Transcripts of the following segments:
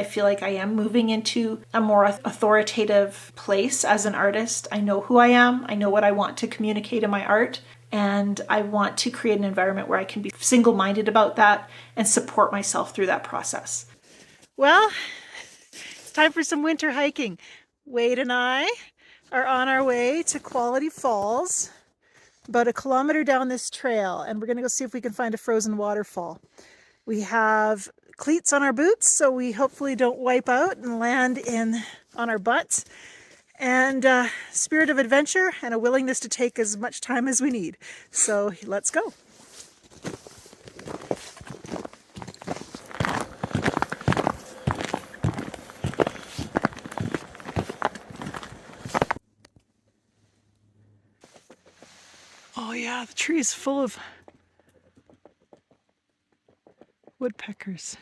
feel like I am moving into a more authoritative place as an artist. I know who I am. I know what I want to communicate in my art. And I want to create an environment where I can be single-minded about that and support myself through that process. Well, it's time for some winter hiking. Wade and I are on our way to Quality Falls, about 1 kilometer down this trail, and we're going to go see if we can find a frozen waterfall. We have cleats on our boots, so we hopefully don't wipe out and land on our butts. And spirit of adventure and a willingness to take as much time as we need. So let's go. Oh yeah, the tree is full of woodpeckers.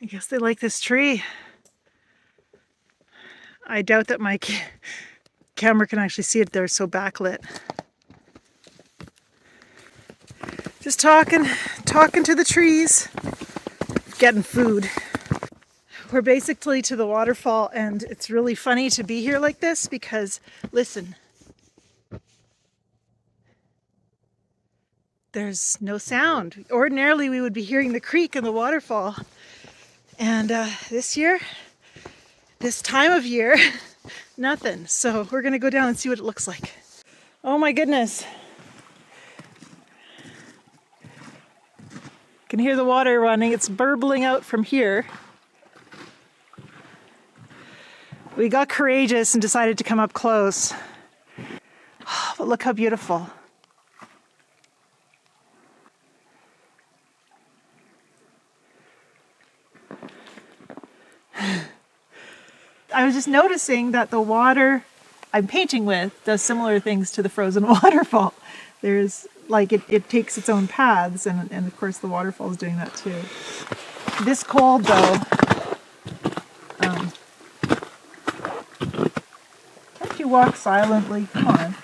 I guess they like this tree. I doubt that my camera can actually see it. They're so backlit. Just talking to the trees, getting food. We're basically to the waterfall, and it's really funny to be here like this because, listen, there's no sound. Ordinarily, we would be hearing the creek and the waterfall. And this time of year, nothing. So we're gonna go down and see what it looks like. Oh my goodness. Can hear the water running. It's burbling out from here. We got courageous and decided to come up close. But look how beautiful. I was just noticing that the water I'm painting with does similar things to the frozen waterfall. There's like it takes its own paths, and of course the waterfall is doing that too. This cold though, can't you walk silently? Come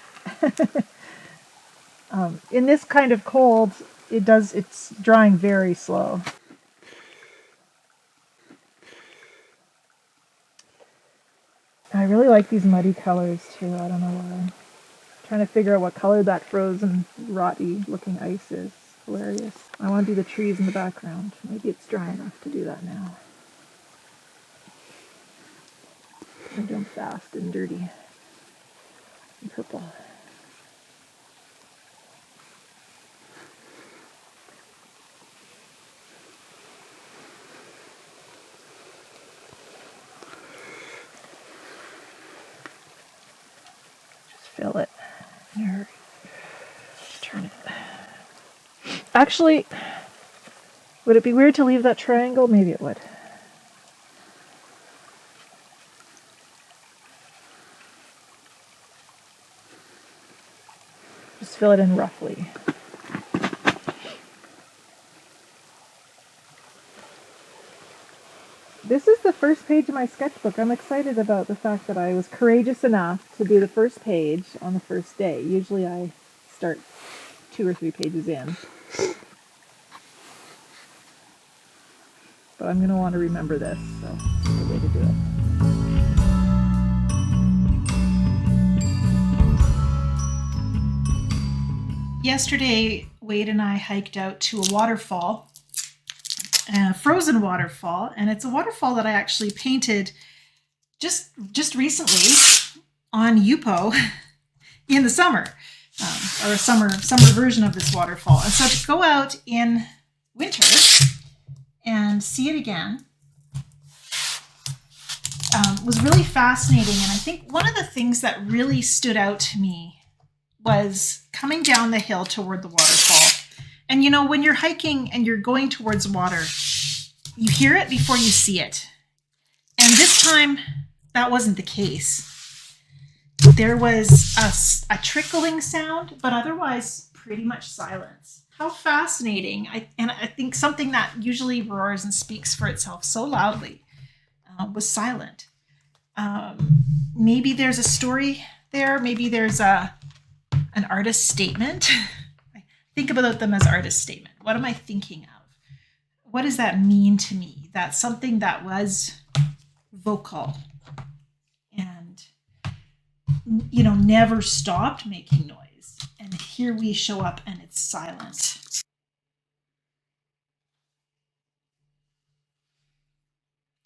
on. In this kind of cold, it's drying very slow. I really like these muddy colors too. I don't know why. I'm trying to figure out what color that frozen, rotty looking ice is. Hilarious. I want to do the trees in the background. Maybe it's dry enough to do that now. I'm doing fast and dirty and purple. Fill it. There. Turn it. Actually, would it be weird to leave that triangle? Maybe it would. Just fill it in roughly. This is the first page of my sketchbook. I'm excited about the fact that I was courageous enough to do the first page on the first day. Usually I start 2 or 3 pages in. But I'm going to want to remember this, so it's the way to do it. Yesterday, Wade and I hiked out to a waterfall. A frozen waterfall, and it's a waterfall that I actually painted just recently on Yupo in the summer, or a summer version of this waterfall. And so to go out in winter and see it again was really fascinating. And I think one of the things that really stood out to me was coming down the hill toward the waterfall. And you know, when you're hiking and you're going towards water, you hear it before you see it. And this time, that wasn't the case. There was a trickling sound, but otherwise pretty much silence. How fascinating. And I think something that usually roars and speaks for itself so loudly was silent. Maybe there's a story there. Maybe there's an artist statement. I think about them as artist statement. What am I thinking of? What does that mean to me? That's something that was vocal and, you know, never stopped making noise. And here we show up and it's silent.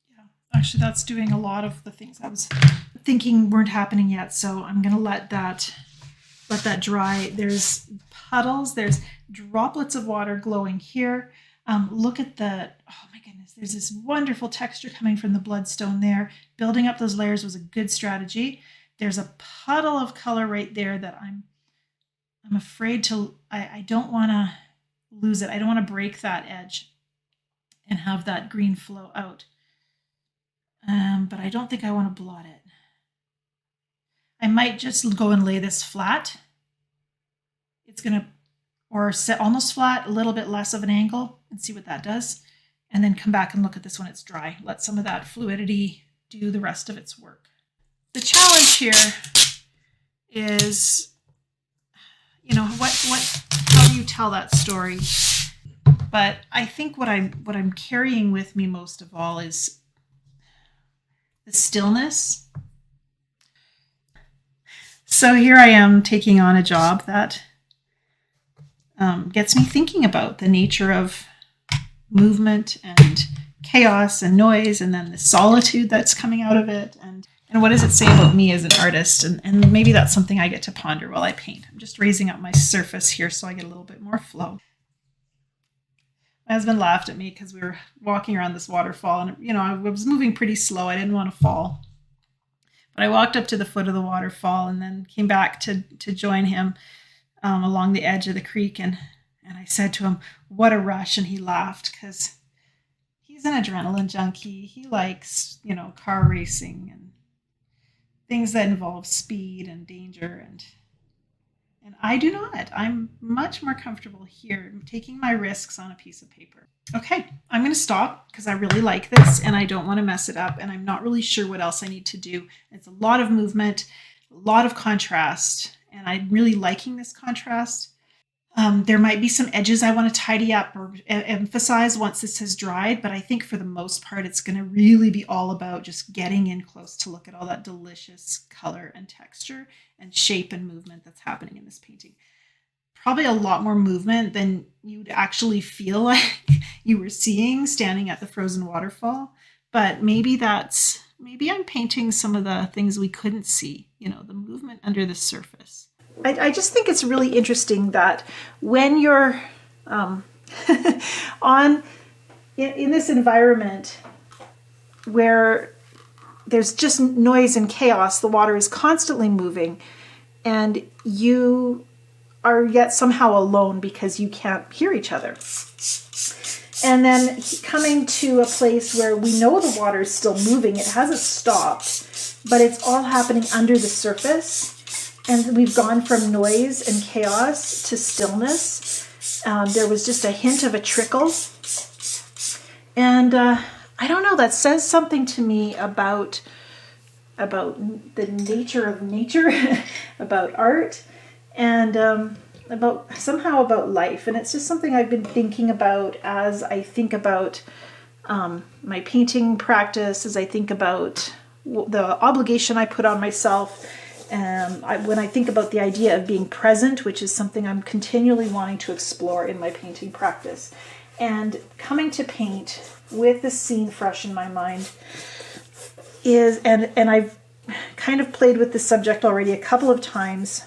Yeah, actually, that's doing a lot of the things I was thinking weren't happening yet. So I'm going to let that dry. There's puddles, there's droplets of water glowing here. Look at oh my goodness, there's this wonderful texture coming from the bloodstone there. Building up those layers was a good strategy. There's a puddle of color right there that I'm afraid to, I don't want to lose it. I don't want to break that edge and have that green flow out. But I don't think I want to blot it. I might just go and lay this flat. It's going to, or set almost flat, a little bit less of an angle, and see what that does. And then come back and look at this when it's dry. Let some of that fluidity do the rest of its work. The challenge here is, you know, how do you tell that story? But I think what I'm carrying with me most of all is the stillness. So here I am taking on a job that gets me thinking about the nature of movement and chaos and noise, and then the solitude that's coming out of it, and what does it say about me as an artist? And maybe that's something I get to ponder while I paint. I'm just raising up my surface here so I get a little bit more flow. My husband laughed at me because we were walking around this waterfall, and you know, I was moving pretty slow. I didn't want to fall. But I walked up to the foot of the waterfall and then came back to join him along the edge of the creek. And I said to him, what a rush. And he laughed because he's an adrenaline junkie. He likes, you know, car racing and things that involve speed and danger. And I do not. I'm much more comfortable here taking my risks on a piece of paper. Okay, I'm going to stop because I really like this and I don't want to mess it up. And I'm not really sure what else I need to do. It's a lot of movement, a lot of contrast. And I'm really liking this contrast. There might be some edges I want to tidy up or emphasize once this has dried, but I think for the most part, it's going to really be all about just getting in close to look at all that delicious color and texture and shape and movement that's happening in this painting. Probably a lot more movement than you'd actually feel like you were seeing standing at the frozen waterfall, but maybe I'm painting some of the things we couldn't see, you know, the movement under the surface. I just think it's really interesting that when you're in this environment where there's just noise and chaos, the water is constantly moving, and you are yet somehow alone because you can't hear each other. And then coming to a place where we know the water is still moving, it hasn't stopped, but it's all happening under the surface. And we've gone from noise and chaos to stillness. There was just a hint of a trickle. And I don't know, that says something to me about the nature of nature, about art, and about life. And it's just something I've been thinking about as I think about my painting practice, as I think about the obligation I put on myself. When I think about the idea of being present, which is something I'm continually wanting to explore in my painting practice, and coming to paint with the scene fresh in my mind and I've kind of played with this subject already a couple of times,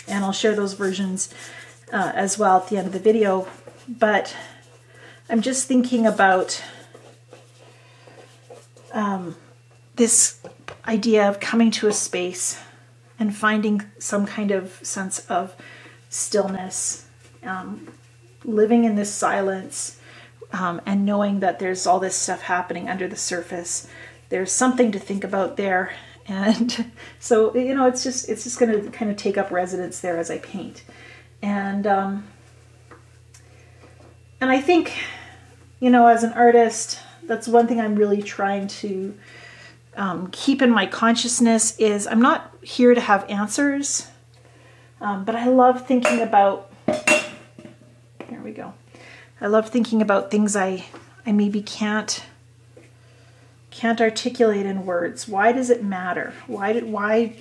and I'll share those versions as well at the end of the video, but I'm just thinking about this idea of coming to a space and finding some kind of sense of stillness, living in this silence, and knowing that there's all this stuff happening under the surface. There's something to think about there. And so, you know, it's just going to kind of take up residence there as I paint. And I think, you know, as an artist, that's one thing I'm really trying to keep in my consciousness is I'm not here to have answers, but I love thinking about, here we go. I love thinking about things I maybe can't articulate in words. Why does it matter? Why,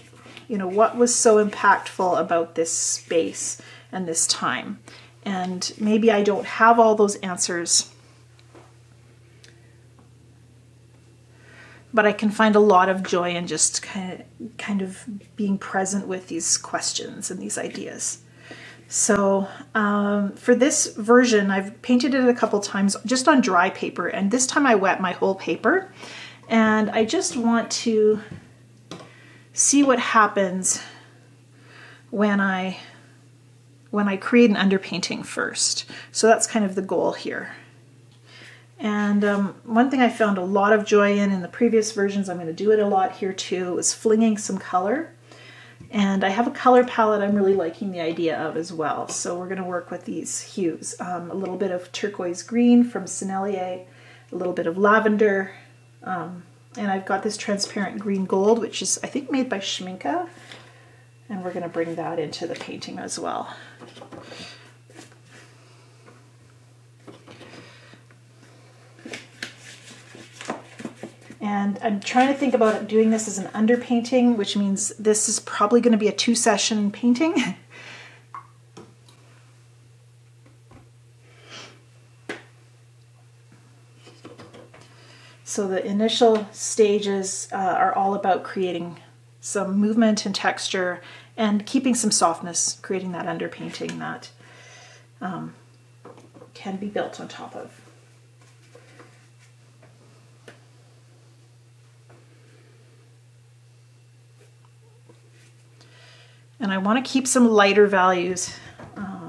you know, what was so impactful about this space and this time? And maybe I don't have all those answers, but I can find a lot of joy in just kind of being present with these questions and these ideas. So for this version, I've painted it a couple times just on dry paper, and this time I wet my whole paper, and I just want to see what happens when I create an underpainting first. So that's kind of the goal here. And one thing I found a lot of joy in the previous versions, I'm going to do it a lot here too, is flinging some color. And I have a color palette I'm really liking the idea of as well. So we're going to work with these hues. A little bit of turquoise green from Sennelier, a little bit of lavender, and I've got this transparent green gold, which is I think made by Schminke. And we're going to bring that into the painting as well. And I'm trying to think about doing this as an underpainting, which means this is probably going to be a 2-session painting. So the initial stages are all about creating some movement and texture and keeping some softness, creating that underpainting that can be built on top of. And I want to keep some lighter values,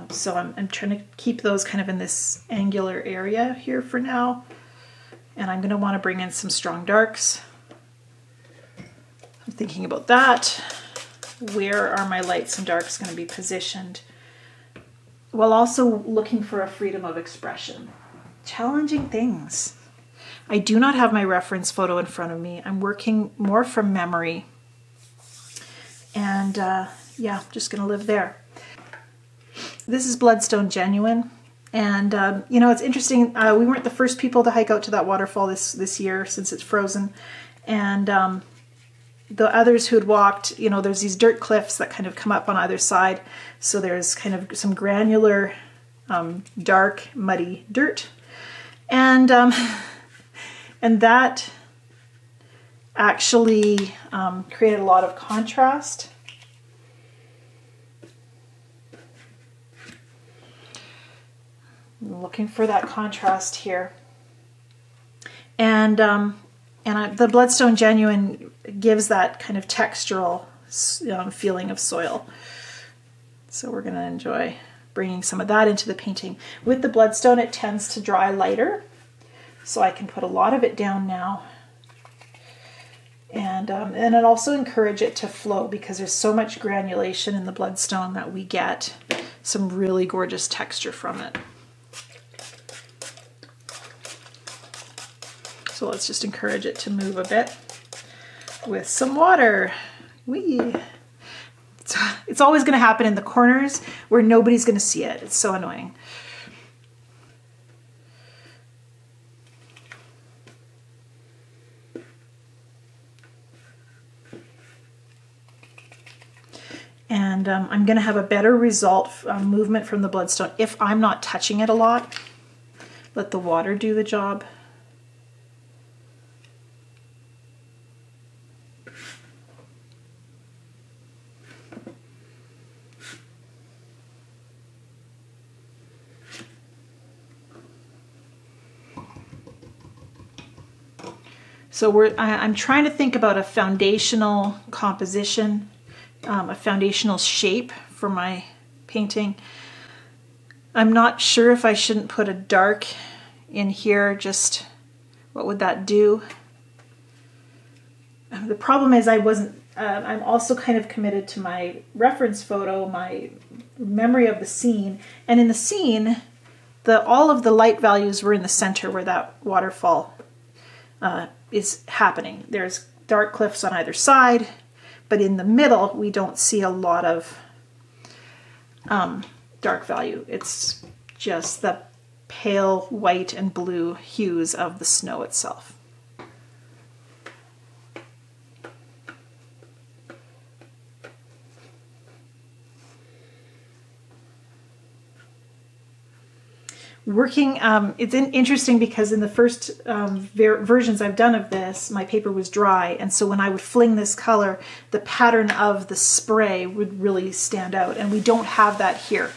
so I'm trying to keep those kind of in this angular area here for now. And I'm going to want to bring in some strong darks. I'm thinking about that. Where are my lights and darks going to be positioned? While also looking for a freedom of expression. Challenging things. I do not have my reference photo in front of me. I'm working more from memory. And yeah, just going to live there. This is Bloodstone Genuine. And, you know, it's interesting. We weren't the first people to hike out to that waterfall this year since it's frozen. And the others who had walked, you know, there's these dirt cliffs that kind of come up on either side. So there's kind of some granular, dark, muddy dirt. And that actually created a lot of contrast. I'm looking for that contrast here. And the Bloodstone Genuine gives that kind of textural feeling of soil. So we're going to enjoy bringing some of that into the painting. With the Bloodstone, it tends to dry lighter, so I can put a lot of it down now. And it also encourage it to flow, because there's so much granulation in the Bloodstone that we get some really gorgeous texture from it. So let's just encourage it to move a bit with some water. Whee! It's always going to happen in the corners where nobody's going to see it. It's so annoying. And I'm going to have a better result movement from the Bloodstone if I'm not touching it a lot. Let the water do the job. So I'm trying to think about a foundational composition, a foundational shape for my painting. I'm not sure if I shouldn't put a dark in here. Just what would that do? The problem is I'm also kind of committed to my reference photo, my memory of the scene. And in the scene, all of the light values were in the center where that waterfall is happening. There's dark cliffs on either side, but in the middle, we don't see a lot of dark value. It's just the pale white and blue hues of the snow itself. Working, it's interesting because in the first versions I've done of this, my paper was dry, and so when I would fling this color, the pattern of the spray would really stand out, and we don't have that here.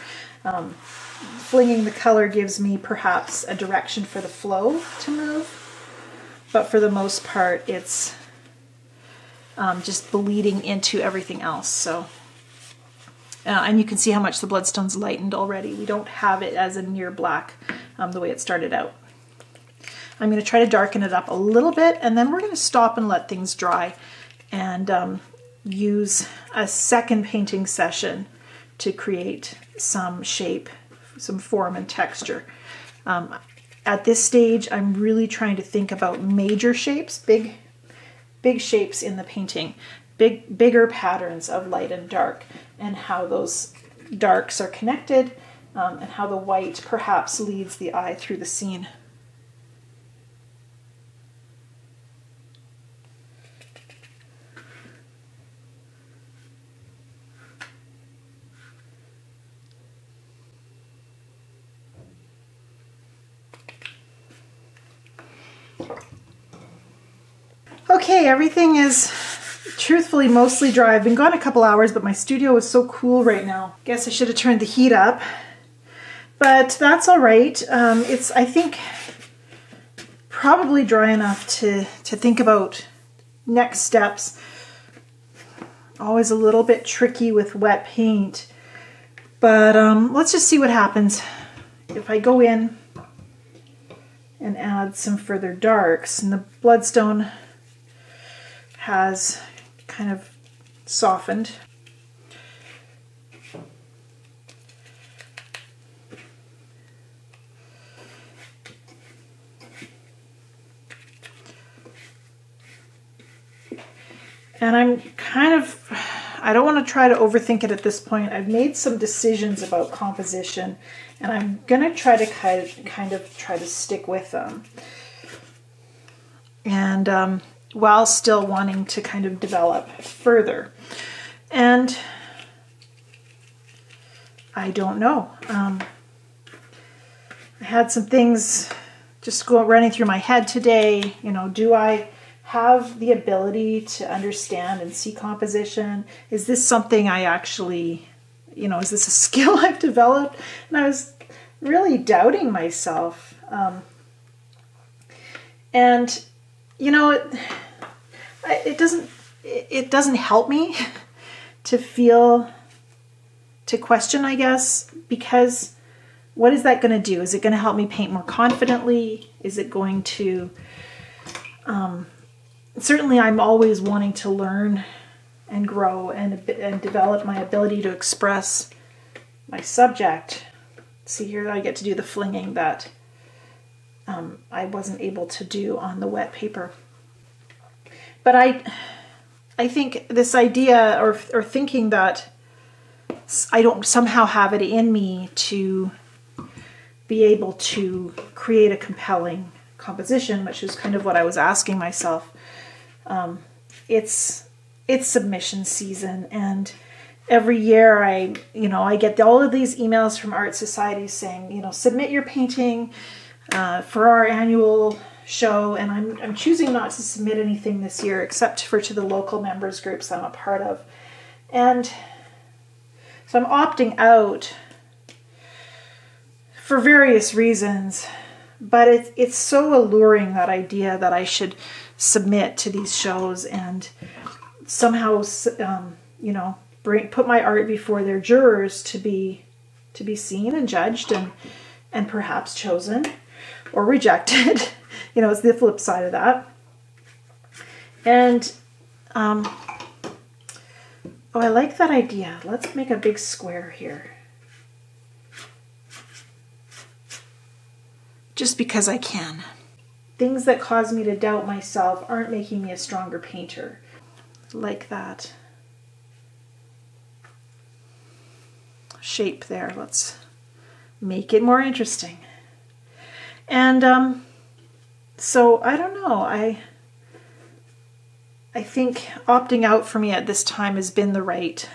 Flinging the color gives me perhaps a direction for the flow to move, but for the most part it's just bleeding into everything else. So. And you can see how much the bloodstone's lightened already. We don't have it as a near black the way it started out. I'm going to try to darken it up a little bit, and then we're going to stop and let things dry and use a second painting session to create some shape, some form and texture. At this stage, I'm really trying to think about major shapes, big shapes in the painting, bigger patterns of light and dark, and how those darks are connected, and how the white perhaps leads the eye through the scene. Okay, everything is truthfully mostly dry. I've been gone a couple hours, but my studio is so cool right now. Guess I should have turned the heat up, but that's all right. It's, I think, probably dry enough to think about next steps. Always a little bit tricky with wet paint, but let's just see what happens. If I go in and add some further darks, and the bloodstone has kind of softened. And I'm kind of, I don't want to try to overthink it at this point. I've made some decisions about composition, and I'm going to try to kind of try to stick with them. And while still wanting to kind of develop further. And I don't know. I had some things just running through my head today. You know, do I have the ability to understand and see composition? Is this something I actually, you know, is this a skill I've developed? And I was really doubting myself. And, you know, it doesn't help me to question, I guess, because what is that going to do? Is it going to help me paint more confidently? Is it going to, certainly I'm always wanting to learn and grow and develop my ability to express my subject. See here, I get to do the flinging that I wasn't able to do on the wet paper. But I think this idea or thinking that I don't somehow have it in me to be able to create a compelling composition, which is kind of what I was asking myself. It's submission season, and every year I get all of these emails from art societies saying, you know, submit your painting for our annual show, and I'm choosing not to submit anything this year except to the local members groups I'm a part of. And so I'm opting out for various reasons, but it's so alluring, that idea that I should submit to these shows and somehow put my art before their jurors to be seen and judged and perhaps chosen or rejected. You know, it's the flip side of that. And, I like that idea. Let's make a big square here. Just because I can. things that cause me to doubt myself aren't making me a stronger painter. Like that shape there. Let's make it more interesting. And so I don't know. I think opting out for me at this time has been the right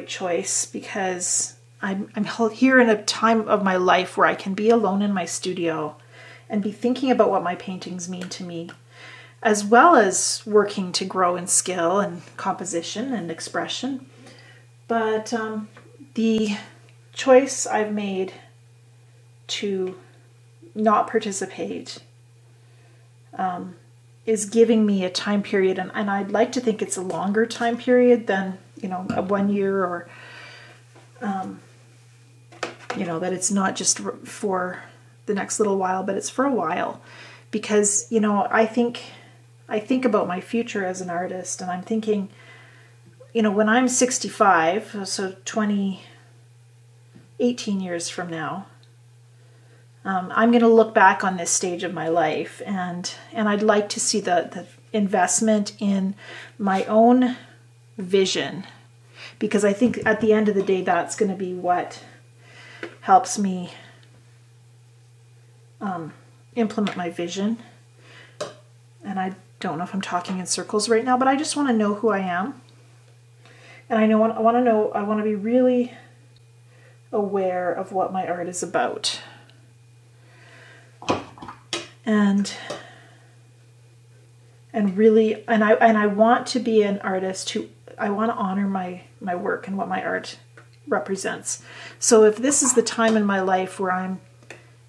choice, because I'm here in a time of my life where I can be alone in my studio and be thinking about what my paintings mean to me, as well as working to grow in skill and composition and expression. But the choice I've made to not participate is giving me a time period, and I'd like to think it's a longer time period than, a 1 year, or that it's not just for the next little while, but it's for a while. Because I think about my future as an artist, and I'm thinking, when I'm 65, so 18 years from now, I'm going to look back on this stage of my life, and I'd like to see the investment in my own vision, because I think at the end of the day, that's going to be what helps me implement my vision. And I don't know if I'm talking in circles right now, but I just want to know who I am. And I want to be really aware of what my art is about. And I want to be an artist who, I want to honor my work and what my art represents. So if this is the time in my life where I'm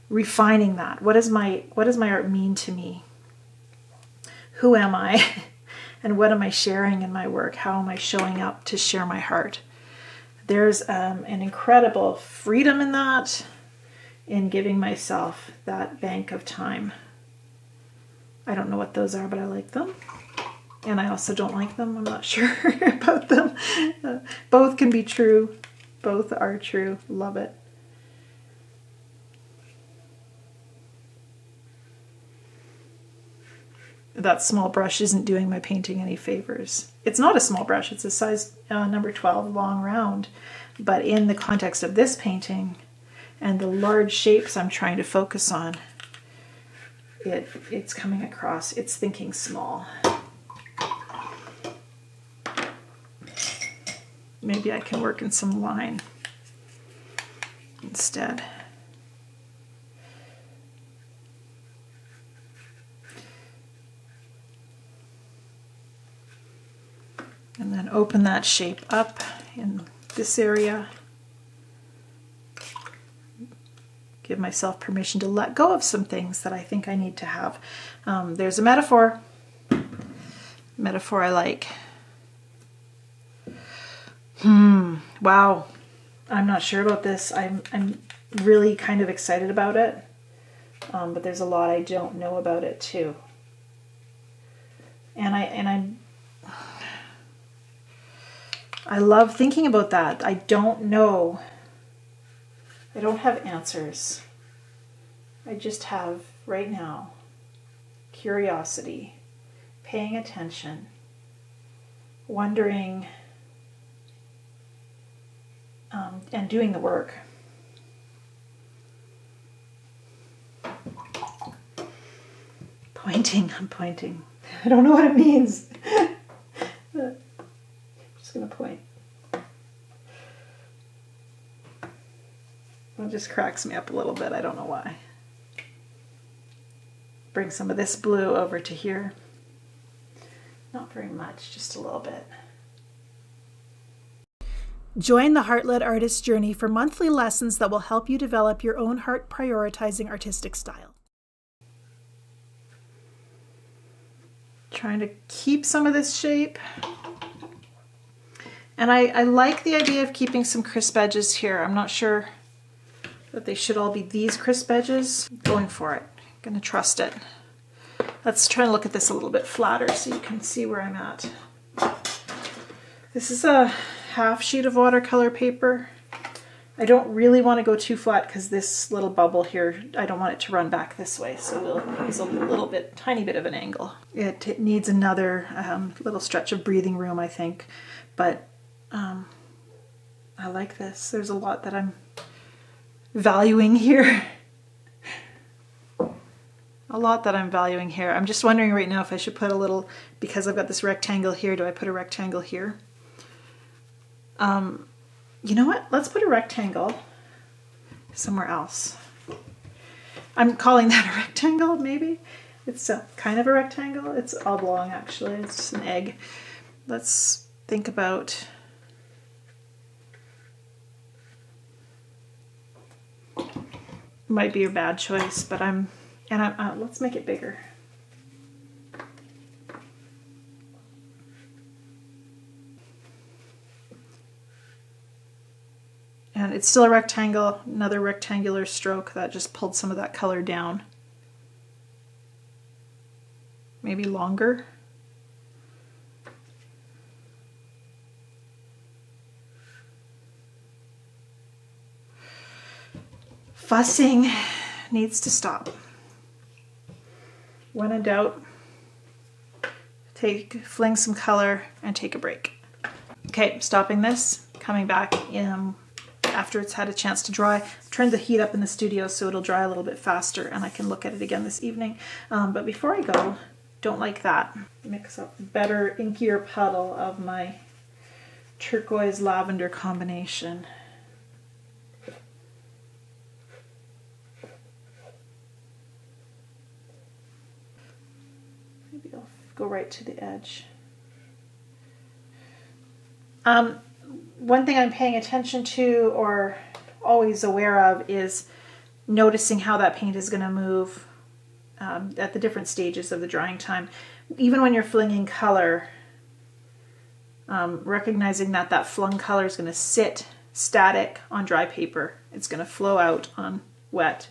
refining that, what does my art mean to me? Who am I? And what am I sharing in my work? How am I showing up to share my heart? There's an incredible freedom in that, in giving myself that bank of time. I don't know what those are, but I like them. And I also don't like them. I'm not sure about them. Both can be true. Both are true. Love it. That small brush isn't doing my painting any favors. It's not a small brush. It's a size number 12 long round. But in the context of this painting and the large shapes I'm trying to focus on, it's coming across. It's thinking small. Maybe I can work in some line instead. And then open that shape up in this area. Give myself permission to let go of some things that I think I need to have. There's a metaphor I like. Wow. I'm not sure about this. I'm really kind of excited about it. But there's a lot I don't know about it too. And I love thinking about that. I don't know. I don't have answers. I just have, right now, curiosity, paying attention, wondering, and doing the work. I'm pointing. I don't know what it means. I'm just going to point. It just cracks me up a little bit. I don't know why. Bring some of this blue over to here. Not very much, just a little bit. Join the Heart-Led Artist Journey for monthly lessons that will help you develop your own heart-prioritizing artistic style. Trying to keep some of this shape. And I like the idea of keeping some crisp edges here. I'm not sure that they should all be these crisp edges. Going for it. Gonna trust it. Let's try and look at this a little bit flatter so you can see where I'm at. This is a half sheet of watercolor paper, I don't really want to go too flat because this little bubble here, I don't want it to run back this way. So we'll use a little bit, tiny bit of an angle. It needs another little stretch of breathing room, I think. But I like this. There's a lot that I'm valuing here. A lot that I'm valuing here. I'm just wondering right now if I should put a little, because I've got this rectangle here, do I put a rectangle here? You know what? Let's put a rectangle somewhere else. I'm calling that a rectangle, maybe? It's kind of a rectangle. It's oblong, actually. It's just an egg. Let's think about... Might be a bad choice, but let's make it bigger. And it's still a rectangle, another rectangular stroke that just pulled some of that color down. Maybe longer. Fussing needs to stop. When in doubt, fling some color and take a break. Okay, stopping this, coming back in after it's had a chance to dry. Turned the heat up in the studio so it'll dry a little bit faster and I can look at it again this evening. But before I go, don't like that. Mix up a better, inkier puddle of my turquoise lavender combination. Maybe I'll go right to the edge. One thing I'm paying attention to or always aware of is noticing how that paint is going to move at the different stages of the drying time. Even when you're flinging color, recognizing that flung color is going to sit static on dry paper. It's going to flow out on wet.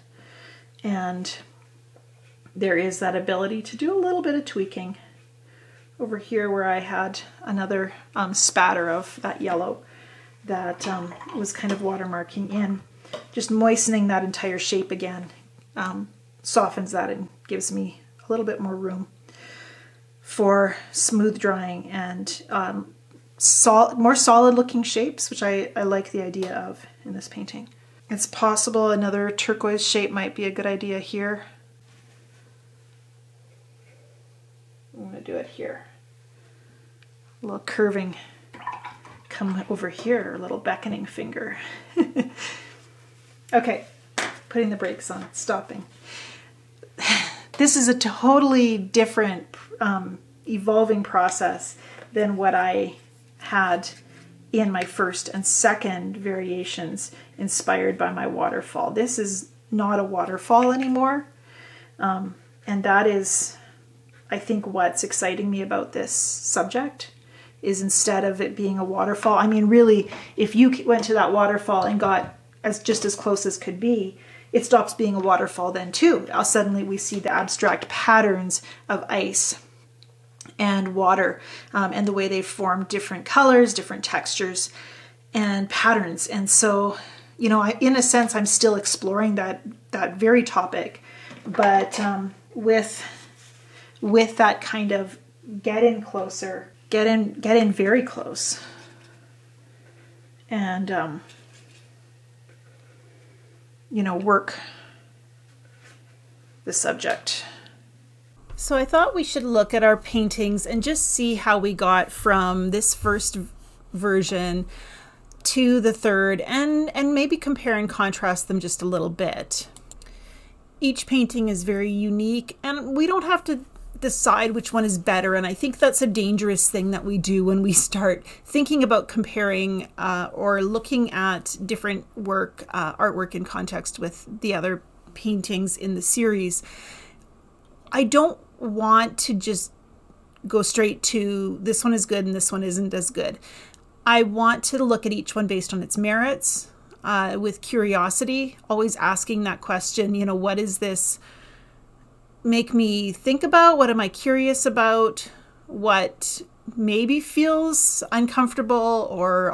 And there is that ability to do a little bit of tweaking. Over here where I had another spatter of that yellow that was kind of watermarking in. Just moistening that entire shape again softens that and gives me a little bit more room for smooth drying and more solid looking shapes, which I like the idea of in this painting. It's possible another turquoise shape might be a good idea here. I'm going to do it here. A little curving, come over here, a little beckoning finger. Okay, putting the brakes on, stopping. This is a totally different evolving process than what I had in my first and second variations inspired by my waterfall. This is not a waterfall anymore, and that is, I think, what's exciting me about this subject. Is instead of it being a waterfall, I mean, really, if you went to that waterfall and got just as close as could be, it stops being a waterfall then too. Now suddenly we see the abstract patterns of ice and water and the way they form different colors, different textures and patterns. And so, you know, in a sense, I'm still exploring that very topic, but with that kind of get in closer, get in very close, and you know, work the subject. So I thought we should look at our paintings and just see how we got from this first version to the third, and maybe compare and contrast them just a little bit. Each painting is very unique, and we don't have to decide which one is better, and I think that's a dangerous thing that we do when we start thinking about comparing or looking at different artwork in context with the other paintings in the series. I don't want to just go straight to this one is good and this one isn't as good. I want to look at each one based on its merits, with curiosity, always asking that question, you know, what is this make me think about? What am I curious about? What maybe feels uncomfortable or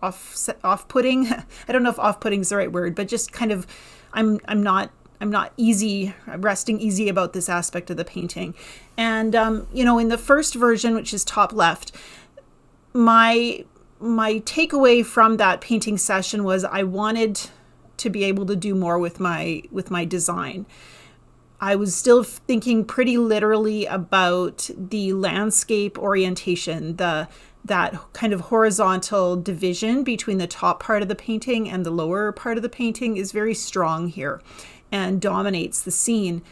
off-putting. I don't know if off-putting is the right word, but just kind of, I'm not resting easy about this aspect of the painting. And, in the first version, which is top left, my takeaway from that painting session was I wanted to be able to do more with my design. I was still thinking pretty literally about the landscape orientation, that kind of horizontal division between the top part of the painting and the lower part of the painting is very strong here and dominates the scene.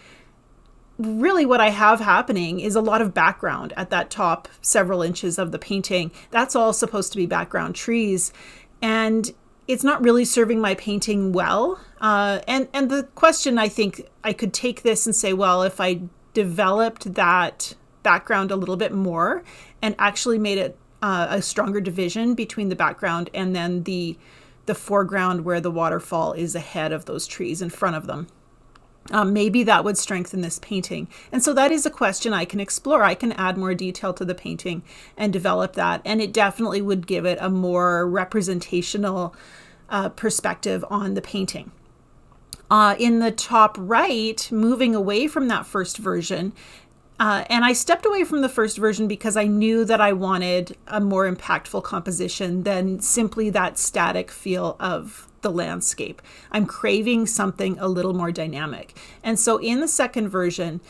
Really what I have happening is a lot of background at that top several inches of the painting. That's all supposed to be background trees, and it's not really serving my painting well. And the question, I think I could take this and say, well, if I developed that background a little bit more and actually made it a stronger division between the background and then the foreground where the waterfall is ahead of those trees in front of them, maybe that would strengthen this painting. And so that is a question I can explore. I can add more detail to the painting and develop that. And it definitely would give it a more representational perspective on the painting. In the top right, moving away from that first version, and I stepped away from the first version because I knew that I wanted a more impactful composition than simply that static feel of the landscape. I'm craving something a little more dynamic. And so in the second version,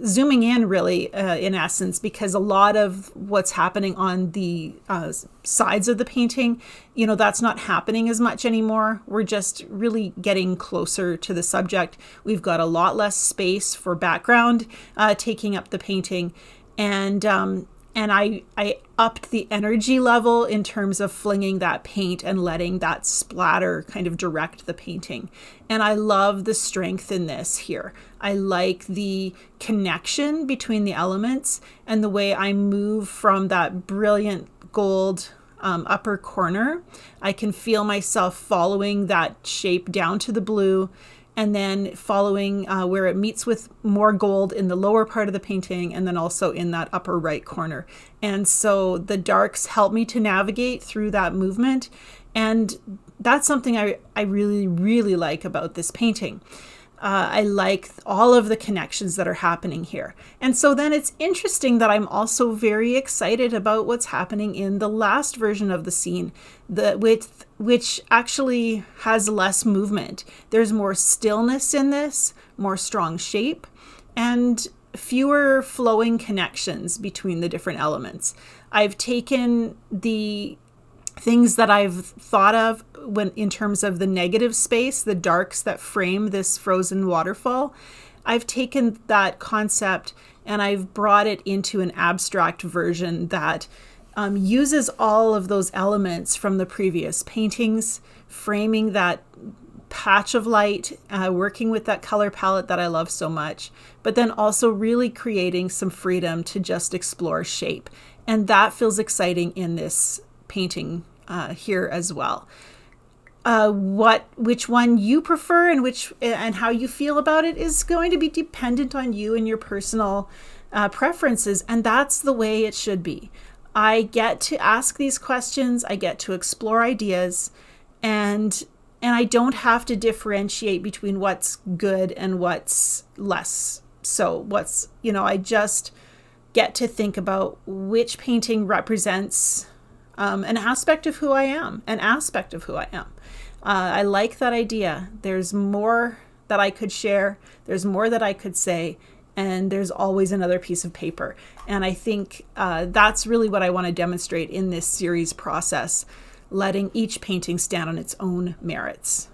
zooming in really, in essence, because a lot of what's happening on the sides of the painting, that's not happening as much anymore. We're just really getting closer to the subject. We've got a lot less space for background taking up the painting. And I upped the energy level in terms of flinging that paint and letting that splatter kind of direct the painting. And I love the strength in this here. I like the connection between the elements and the way I move from that brilliant gold upper corner. I can feel myself following that shape down to the blue, and then following where it meets with more gold in the lower part of the painting, and then also in that upper right corner. And so the darks help me to navigate through that movement. And that's something I really, really like about this painting. I like all of the connections that are happening here. And so then it's interesting that I'm also very excited about what's happening in the last version of the scene, which actually has less movement. There's more stillness in this, more strong shape, and fewer flowing connections between the different elements. I've taken the things that I've thought of when in terms of the negative space, the darks that frame this frozen waterfall. I've taken that concept and I've brought it into an abstract version that uses all of those elements from the previous paintings, framing that patch of light, working with that color palette that I love so much, but then also really creating some freedom to just explore shape. And that feels exciting in this painting here as well. Which one you prefer and how you feel about it is going to be dependent on you and your personal preferences, and that's the way it should be. I get to ask these questions, I get to explore ideas, and I don't have to differentiate between what's good and what's less. So I just get to think about which painting represents an aspect of who I am. I like that idea. There's more that I could share. There's more that I could say. And there's always another piece of paper. And I think that's really what I want to demonstrate in this series process, letting each painting stand on its own merits.